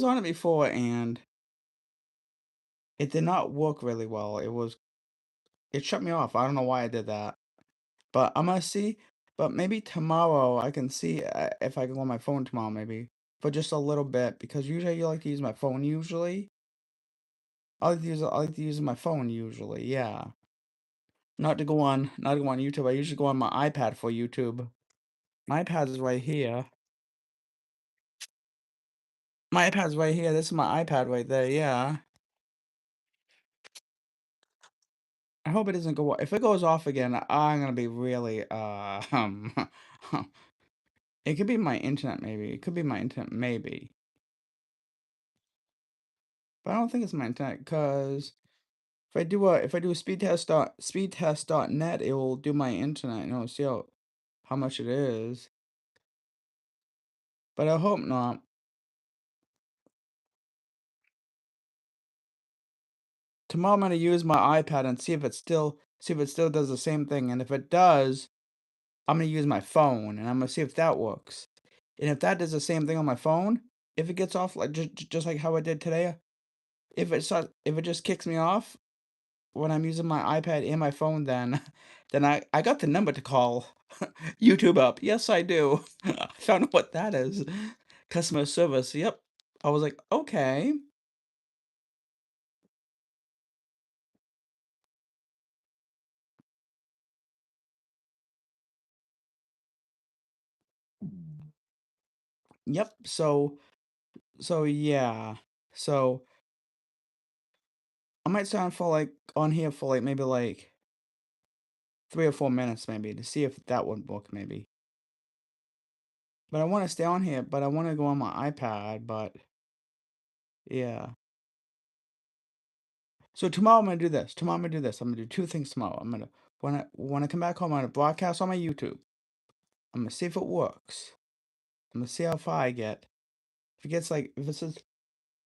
on it before and it did not work really well. It shut me off. I don't know why I did that. But I'm gonna see. But maybe tomorrow I can see if I can go on my phone tomorrow, maybe for just a little bit because usually I like to use my phone. Usually, I like to use my phone usually. Yeah, not to go on YouTube. I usually go on my iPad for YouTube. My iPad is right here. My iPad's right here. This is my iPad right there. Yeah. I hope it doesn't go. If it goes off again, I'm gonna be really It could be my internet, maybe. It could be my internet, maybe. But I don't think it's my internet, because if I do a speedtest.net, it will do my internet, and it'll see how much it is. But I hope not. Tomorrow I'm gonna use my iPad and see if it still does the same thing. And if it does, I'm gonna use my phone and I'm gonna see if that works. And if that does the same thing on my phone, if it gets off like just like how I did today, if it just kicks me off when I'm using my iPad and my phone, then then I got the number to call YouTube up. Yes, I do. I found out what that is. Customer service. Yep. I was like, okay. Yep. So yeah. So I might sound for like on here for like maybe like 3 or 4 minutes maybe to see if that would work maybe. But I want to stay on here, but I want to go on my iPad, but yeah. So tomorrow I'm gonna do this. Tomorrow I'm gonna do this. I'm gonna do two things tomorrow. When I come back home, I'm gonna broadcast on my YouTube. I'm gonna see if it works. I'm gonna see how far I get. If it says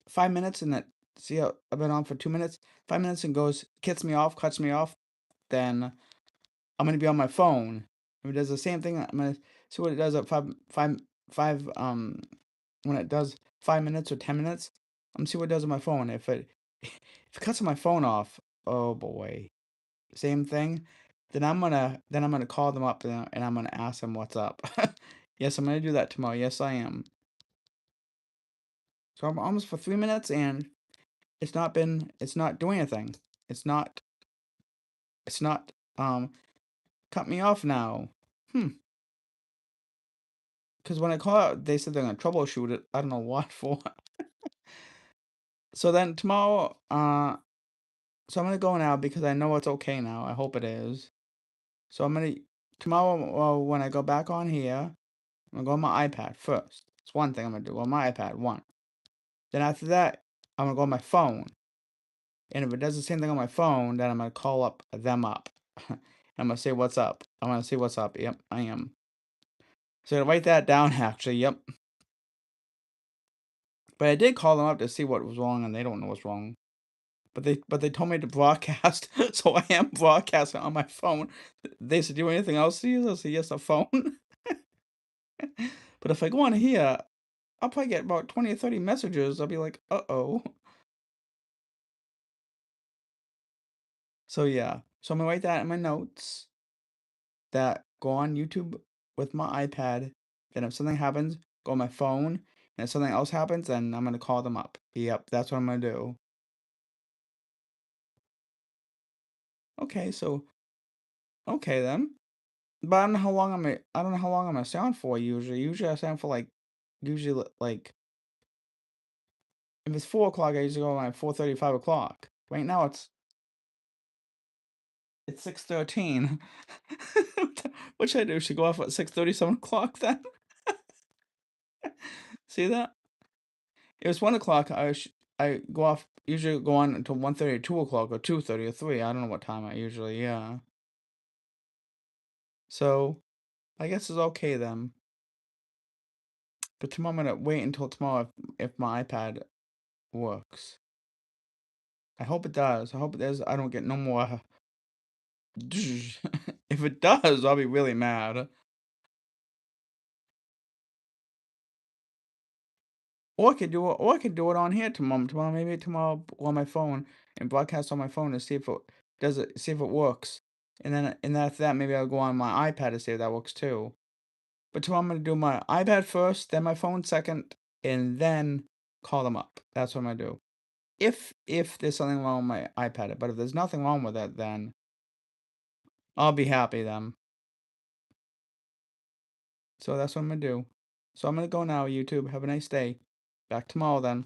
5 minutes and that see how I've been on for 2 minutes, 5 minutes and cuts me off, then I'm gonna be on my phone. If it does the same thing, I'm gonna see what it does at five when it does 5 minutes or 10 minutes. I'm gonna see what it does on my phone. If it cuts my phone off, oh boy, same thing. Then I'm gonna call them up and I'm gonna ask them what's up. Yes, I'm gonna do that tomorrow. Yes, I am. So I'm almost for 3 minutes and it's not doing anything. It's not it's not cut me off now. Hmm. Because when I call out, they said they're gonna troubleshoot it. I don't know what for. So then tomorrow, so I'm gonna go now because I know it's okay now. I hope it is. So I'm gonna tomorrow when I go back on here, I'm gonna go on my iPad first. It's one thing I'm gonna do on my iPad. One. Then after that, I'm gonna go on my phone. And if it does the same thing on my phone, then I'm gonna call up them up. I'm gonna say what's up. I'm gonna say what's up. Yep, I am. So write that down actually. Yep. But I did call them up to see what was wrong, and they don't know what's wrong. But they told me to broadcast, so I am broadcasting on my phone. They said, "Do you want anything else to use?" I said, "Yes, a phone." But if I go on here, I'll probably get about 20 or 30 messages. I'll be like, "Uh-oh." So yeah. So I'm gonna write that in my notes that go on YouTube with my iPad. Then if something happens, go on my phone. And if something else happens, then I'm gonna call them up. Yep, that's what I'm gonna do. Okay, so okay then. But I don't know how long I'm gonna stay on for usually. Usually I stay on for like like if it's 4 o'clock, I usually go on at 4:30, 5 o'clock. Right now it's 6:13. What should I do? Should I go off at 6:30, 7 o'clock then? See that? It was 1 o'clock. I go off usually go on until 1:30 or 2 o'clock or 2:30 or 3. I don't know what time I usually, yeah. So I guess it's okay then. But tomorrow I'm gonna wait until tomorrow if my iPad works. I hope it does. I hope it does. I don't get no more. If it does, I'll be really mad. I could do it on here tomorrow. Maybe tomorrow on my phone and broadcast on my phone to see if it see if it works. And then after that, maybe I'll go on my iPad to see if that works too. But tomorrow I'm gonna do my iPad first, then my phone second, and then call them up. That's what I'm gonna do. If there's something wrong with my iPad, but if there's nothing wrong with it, then I'll be happy then. So that's what I'm gonna do. So I'm gonna go now, YouTube. Have a nice day. Back tomorrow then.